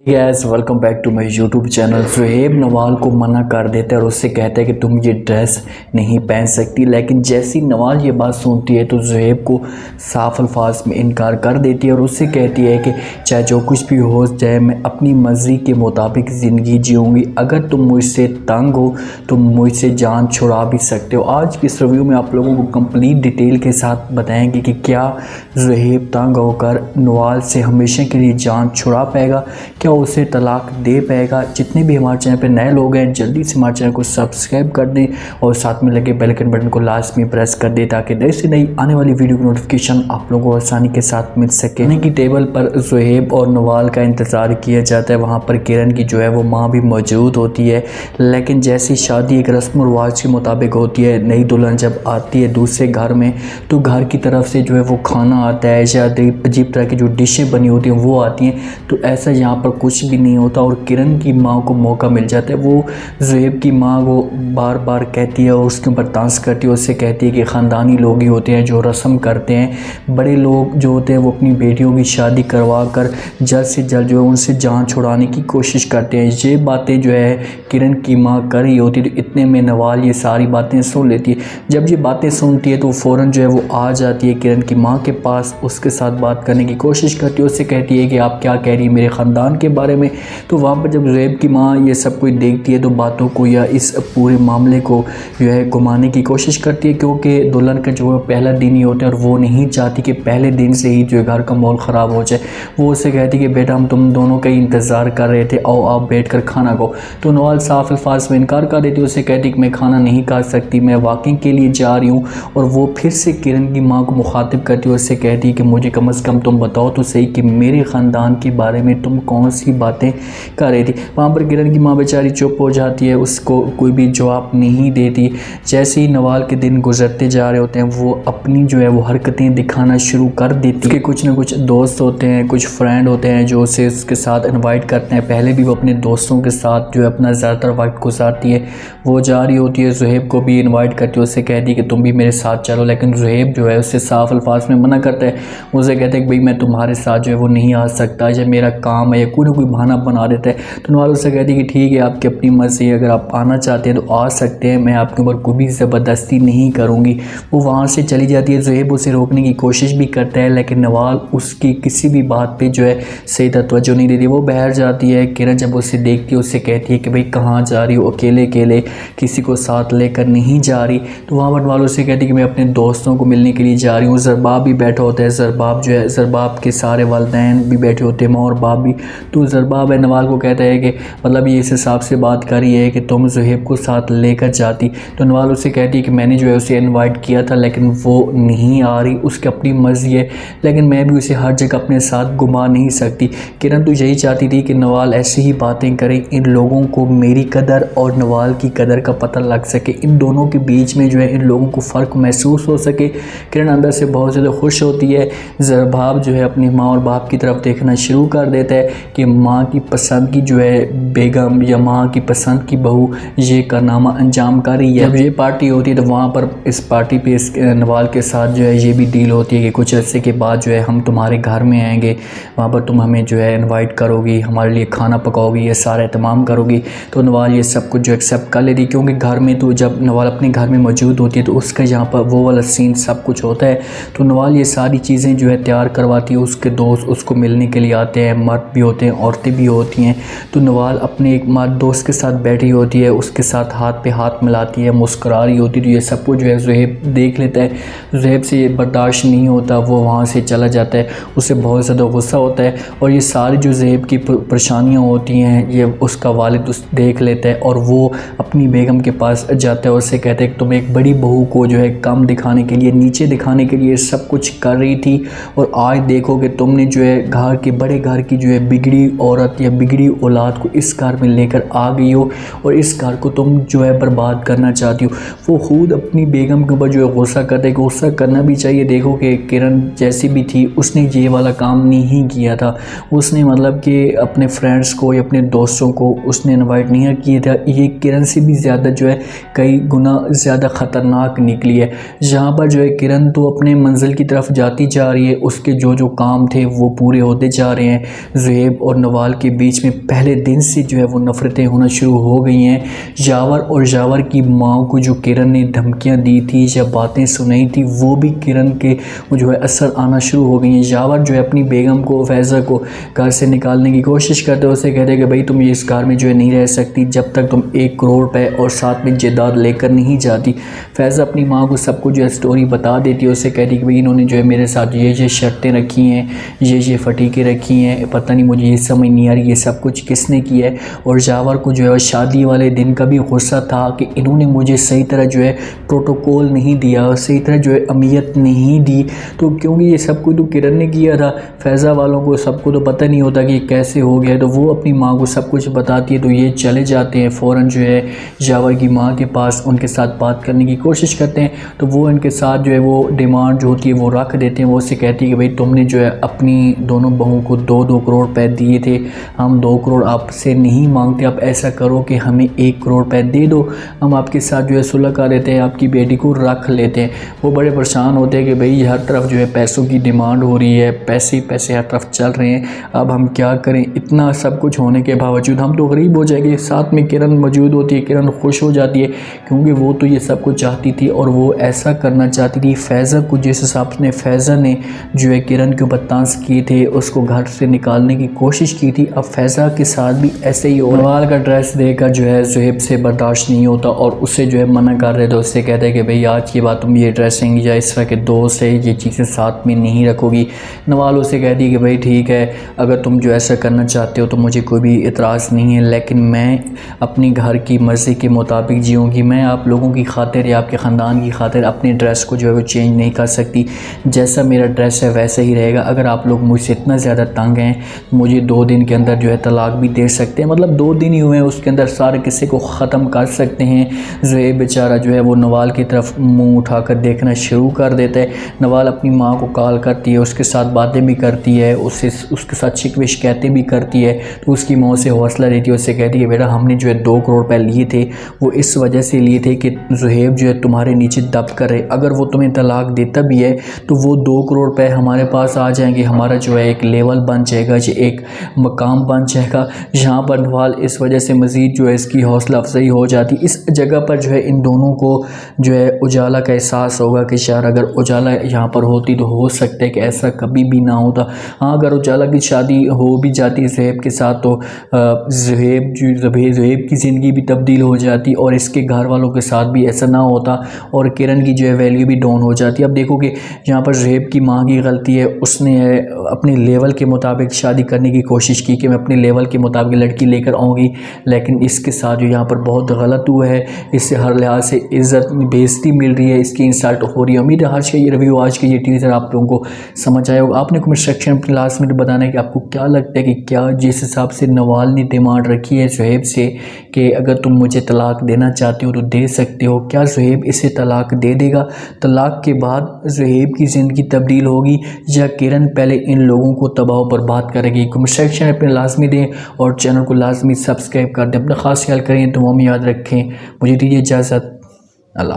Yes welcome back to my YouTube channel. Zuhaib Nawal को मना कर देता है और उससे कहता है कि तुम ये ड्रेस नहीं पहन सकती, लेकिन जैसी नवाल ये बात सुनती है तो ज़ुहैब को साफ अल्फाज में इनकार कर देती है और उससे कहती है कि चाहे जो कुछ भी हो जाए मैं अपनी मर्ज़ी के मुताबिक ज़िंदगी जीऊँगी, अगर तुम मुझसे तंग हो तो मुझसे जान छुड़ा भी सकते हो। आज की इस रिव्यू में आप लोगों को कंप्लीट डिटेल के साथ बताएंगे कि क्या ज़ुहैब तंग होकर नवाल से हमेशा के लिए जान छुड़ा पाएगा, क्या उसे तलाक दे पाएगा। जितने भी हमारे चैनल पे नए लोग हैं जल्दी से हमारे चैनल को सब्सक्राइब कर दें और साथ में लगे बेल आइकन बटन को लास्ट में प्रेस कर दें ताकि नई से नई आने वाली वीडियो की नोटिफिकेशन आप लोगों को आसानी के साथ मिल सके। खाने की टेबल पर ज़ुहैब और नवाल का इंतज़ार किया जाता है। वहाँ पर किरण की जो है वो माँ भी मौजूद होती है, लेकिन जैसी शादी एक रस्म और रिवाज के मुताबिक होती है, नई दुल्हन जब आती है दूसरे घर में तो घर की तरफ से जो है वो खाना आता है, शायद अजीब तरह की जो डिशें बनी होती हैं वो आती हैं। तो ऐसा यहाँ पर कुछ भी नहीं होता और किरण की माँ को मौका मिल जाता है। वो ज़ुहैब की माँ वो बार बार कहती है और उसके ऊपर तांस करती है, उससे कहती है कि ख़ानदानी लोग ही होते हैं जो रस्म करते हैं, बड़े लोग जो होते हैं वो अपनी बेटियों की शादी करवा कर जल्द से जल्द जो है उनसे जान छुड़ाने की कोशिश करते हैं। ये बातें जो है किरण की माँ कर रही होती है तो इतने में नवाल ये सारी बातें सुन लेती है। जब ये बातें सुनती है तो फ़ौरन जो है वो आ जाती है किरण की माँ के पास, उसके साथ बात करने की कोशिश करती है। उससे कहती है कि आप क्या कह रही है मेरे ख़ानदान के बारे में। तो वहाँ पर जब ज़ुहैब की माँ ये सब कुछ देखती है तो बातों को या इस पूरे मामले को जो है घुमाने की कोशिश करती है, क्योंकि दुल्हन का जो है पहला दिन ही होता है और वो नहीं चाहती कि पहले दिन से ही जो है घर का माहौल ख़राब हो जाए। वो उससे कहती है कि बेटा हम तुम दोनों का ही इंतज़ार कर रहे थे, आओ आप बैठ कर खाना खाओ। तो नवाल साफ अल्फाज में इनकार कर देती है, उससे कहती कि मैं खाना नहीं खा सकती, मैं वॉकिंग के लिए जा रही हूँ। और वो फिर से किरण की माँ को मुखातिब करती है, उससे कहती है कि मुझे कम से कम तुम बताओ तो सही कि मेरे ख़ानदान के बारे में तुम कौन सी बातें कर रही थी। वहाँ पर किरण की माँ बेचारी चुप हो जाती है, उसको कोई भी जवाब नहीं देती। जैसे ही नवाल के दिन गुजरते जा रहे होते हैं वो अपनी जो है वो हरकतें दिखाना शुरू कर देती है। कुछ ना कुछ दोस्त होते हैं, कुछ फ्रेंड होते हैं जो उसे उसके साथ इनवाइट करते हैं। पहले भी वो अपने दोस्तों के साथ जो है अपना ज़्यादातर वक्त गुजारती है। वो जा रही होती है, ज़ुहैब को भी इन्वाइट करती है, उससे कहती है कि तुम भी मेरे साथ चलो, लेकिन ज़ुहैब जो है उससे साफ अल्फाज में मना करता है। उसे कहते हैं कि भाई मैं तुम्हारे साथ जो है वो नहीं आ सकता, या मेरा काम है, या कोई ना कोई बहाना बना देता है। तो नवाल उससे कहती है कि ठीक है आपकी अपनी मर्ज़ी, अगर आप आना चाहते हैं तो आ सकते हैं, मैं आपके ऊपर कोई भी ज़बरदस्ती नहीं करूँगी। वो वहाँ से चली जाती है। ज़ुहैब उसे रोकने की कोशिश भी करता है, लेकिन नवाल उसकी किसी भी बात पे जो है सही तवज्जो नहीं देती। वो बाहर जाती है। किरण जब उसे देखती है उससे कहती है कि भाई कहाँ जा रही हो, अकेले अकेले, किसी को साथ लेकर नहीं जा रही। तो वहाँ पर नवाल उससे कहती है कि मैं अपने दोस्तों को मिलने के लिए जा रही हूँ। ज़रबाब भी बैठा होता है, ज़रबाब जो है ज़रबाब के सारे वालिदैन भी बैठे होते हैं, माँ और बाप भी। तो ज़रबाब है नवाल को कहता है कि मतलब ये इस हिसाब से बात करी है कि तुम ज़ुहैब को साथ लेकर जाती। तो नवाल उससे कहती है कि मैंने जो है उसे इनवाइट किया था लेकिन वो नहीं आ रही, उसकी अपनी मर्ज़ी है, लेकिन मैं भी उसे हर जगह अपने साथ घुमा नहीं सकती। किरण तो यही चाहती थी कि नवाल ऐसी ही बातें करे, इन लोगों को मेरी कदर और नवाल की कदर का पता लग सके, इन दोनों के बीच में जो है इन लोगों को फ़र्क महसूस हो सके। किरण अंदर से बहुत ज़्यादा खुश होती है। ज़रबाब जो है अपनी माँ और बाप की तरफ देखना शुरू कर देता है कि माँ की पसंद की जो है बेगम या माँ की पसंद की बहू ये कारनामा अंजाम कर रही है। जब ये पार्टी होती है तो वहाँ पर इस पार्टी पे इस नवाल के साथ जो है ये भी डील होती है कि कुछ अर्से के बाद जो है हम तुम्हारे घर में आएंगे, वहाँ पर तुम हमें जो है इनवाइट करोगी, हमारे लिए खाना पकाओगी, ये सारा एहतमाम करोगी। तो नवाल ये सब कुछ जो एक्सेप्ट कर लेती, क्योंकि घर में तो जब नवाल अपने घर में मौजूद होती है तो उसका यहाँ पर वो वाला सीन सब कुछ होता है। तो नवाल ये सारी चीज़ें जो है तैयार करवाती है। उसके दोस्त उसको मिलने के लिए आते हैं, मर्द भी होते हैं, औरतें भी होती हैं। तो नवाल अपने एक मर्द दोस्त के साथ बैठी होती है, उसके साथ हाथ पे हाथ मिलाती है, मुस्कुरा रही होती है। तो ये सब कुछ जो है ज़ुहैब देख लेता है। ज़ुहैब से ये बर्दाश्त नहीं होता, वो वहाँ से चला जाता है, उसे बहुत ज़्यादा गुस्सा होता है। और ये सारी जो ज़ुहैब की परेशानियाँ होती हैं ये उसका वालिद उस देख लेता है और वो अपनी बेगम के पास जाता है और उससे कहता है कि तुम एक बड़ी बहू को जो है कम दिखाने के लिए, नीचे दिखाने के लिए सब कुछ कर रही थी, और आज देखो कि तुमने जो है घर के बड़े घर की जो है बिगड़ी औरत या बिगड़ी औलाद को इस घर में लेकर आ गई हो और इस घर को तुम जो है बर्बाद करना चाहती हो। वो खुद अपनी बेगम के ऊपर जो है गुस्सा करते हैं कि गुस्सा करना भी चाहिए। देखो कि किरण जैसी भी थी उसने ये वाला काम नहीं किया था, उसने मतलब कि अपने फ्रेंड्स को या अपने दोस्तों को उसने इनवाइट नहीं किया था। ये किरण से भी ज़्यादा जो है कई गुना ज़्यादा ख़तरनाक निकली है। जहाँ पर जो है किरण तो अपने मंजिल की तरफ जाती जा रही है, उसके जो जो काम थे वो पूरे होते जा रहे हैं। ज़ुहैब और और नवाल के बीच में पहले दिन से जो है वो नफ़रतें होना शुरू हो गई हैं। यावर और यावर की माँ को जो किरण ने धमकियाँ दी थी या बातें सुनाई थी वो भी किरण के जो है असर आना शुरू हो गई हैं। यावर जो है अपनी बेगम को, फैज़ा को घर से निकालने की कोशिश करते, उसे कहते हैं कि भाई तुम इस घर में जो है नहीं रह सकती जब तक तुम 1 करोड़ रुपए और साथ में जायदाद लेकर नहीं जाती। फैज़ा अपनी माँ को सब कुछ जो है स्टोरी बता देती है, उसे कहती है कि भाई इन्होंने जो है मेरे साथ ये शर्तें रखी हैं, ये फटीके रखी हैं, पता नहीं मुझे ये समझ नहीं आ रही ये सब कुछ किसने किया है। और यावर को जो है शादी वाले दिन का भी गुस्सा था कि इन्होंने मुझे सही तरह जो है प्रोटोकॉल नहीं दिया, सही तरह जो है अहमियत नहीं दी। तो क्योंकि ये सब कुछ तो किरण ने किया था, फैज़ा वालों को सबको तो पता नहीं होता कि कैसे हो गया। तो वो अपनी माँ को सब कुछ बताती है, तो ये चले जाते हैं फ़ौरन जो है यावर की माँ के पास, उनके साथ बात करने की कोशिश करते हैं। तो वो इनके साथ जो है वो डिमांड जो होती है वो रख देते हैं। वो उससे कहती है कि भाई तुमने जो है अपनी दोनों बहू को 2-2 करोड़ रुपए दिए थे, हम 2 करोड़ आपसे नहीं मांगते, आप ऐसा करो कि हमें 1 करोड़ रुपए दे दो, हम आपके साथ जो है सुलह कर लेते हैं, आपकी बेटी को रख लेते हैं। वो बड़े परेशान होते हैं कि भाई हर तरफ जो है पैसों की डिमांड हो रही है, पैसे पैसे हर तरफ चल रहे हैं, अब हम क्या करें, इतना सब कुछ होने के बावजूद हम तो गरीब हो जाएंगे। साथ में किरण मौजूद होती है, किरण खुश हो जाती है क्योंकि वो तो ये सब कुछ चाहती थी और वो ऐसा करना चाहती थी। फैज़ा को जिस हिसाब से फैज़ा ने जो है किरण के ऊपर तांस किए थे, उसको घर से निकालने की कोशिश की थी, अब फैज़ा के साथ भी ऐसे ही हो। नवाल का ड्रेस देखकर जो है ज़ुहैब से बर्दाश्त नहीं होता और उससे जो है मना कर रहे थे, उससे कहते हैं कि भाई आज के बाद तुम ये ड्रेसिंग या इस तरह के दोस्त है ये चीज़ें साथ में नहीं रखोगी। नवाल उसे कहती है कि भाई ठीक है, अगर तुम जो ऐसा करना चाहते हो तो मुझे कोई भी इतराज़ नहीं है, लेकिन मैं अपनी घर की मर्ज़ी के मुताबिक जीऊँगी। मैं आप लोगों की खातिर या आपके ख़ानदान की खातिर अपने ड्रेस को जो है वो चेंज नहीं कर सकती, जैसा मेरा ड्रेस है वैसे ही रहेगा। अगर आप लोग मुझसे इतना ज़्यादा तंग हैं मुझे 2 दिन के अंदर जो है तलाक भी दे सकते हैं, मतलब 2 दिन ही हुए हैं उसके अंदर सारे किस्से को ख़त्म कर सकते हैं। ज़ुहैब बेचारा जो है वो नवाल की तरफ मुँह उठाकर देखना शुरू कर देता है। नवाल अपनी माँ को कॉल करती है, उसके साथ बातें भी करती है, उसके साथ शिकवे शिकायतें भी करती है। तो उसकी माँ से हौसला देती है, उससे कहती है बेटा हमने जो है 2 करोड़ रुपए लिए थे वो इस वजह से लिए थे कि ज़ुहैब जो है तुम्हारे नीचे दब कर रहे, अगर वो तुम्हें तलाक देता भी है तो वो 2 करोड़ रुपए हमारे पास आ जाएंगे, हमारा जो है एक लेवल बन जाएगा, एक मकाम बन जाएगा। यहाँ पर नवाल इस वजह से मज़ीद जो है इसकी हौसला अफजाई हो जाती। इस जगह पर जो है इन दोनों को जो है उजाला का एहसास होगा कि शायद अगर उजाला यहाँ पर होती तो हो सकता है कि ऐसा कभी भी ना होता। हाँ, अगर उजाला की शादी हो भी जाती ज़ुहैब के साथ तो ज़ुहैब की ज़िंदगी भी तब्दील हो जाती और इसके घर वालों के साथ भी ऐसा ना होता और किरण की जो है वैल्यू भी डाउन हो जाती। अब देखो कि यहाँ पर ज़ुहैब की माँ की गलती है, उसने अपने लेवल के मुताबिक शादी करने की कोशिश की कि मैं अपने लेवल के मुताबिक लड़की लेकर आऊँगी, लेकिन इसके साथ जो यहाँ पर बहुत गलत हुआ है, इससे हर लिहाज से इज़्ज़त बेइज्जती मिल रही है, इसकी इंसल्ट हो रही है। उम्मीद है आज का ये रिव्यू, आज का ये टीज़र आप लोगों को समझ आया होगा। आपने कमेंट सेक्शन में अपने लास्ट में बताना है कि आपको क्या लगता है कि क्या जिस हिसाब से नवाल ने डिमांड रखी है ज़ुहैब से कि अगर तुम मुझे तलाक देना चाहते हो तो दे सकते हो, क्या ज़ुहैब इसे तलाक दे देगा? तलाक के बाद ज़ुहैब की ज़िंदगी तब्दील होगी या किरण पहले इन लोगों को तबाह पर बात करेगी? कमेंट सेक्शन में अपने लाजमी दें और चैनल को लाजमी सब्सक्राइब कर दें। अपना ख़ास ख्याल करें, दुआ में याद रखें। मुझे दीजिए इजाज़त। अल्लाह।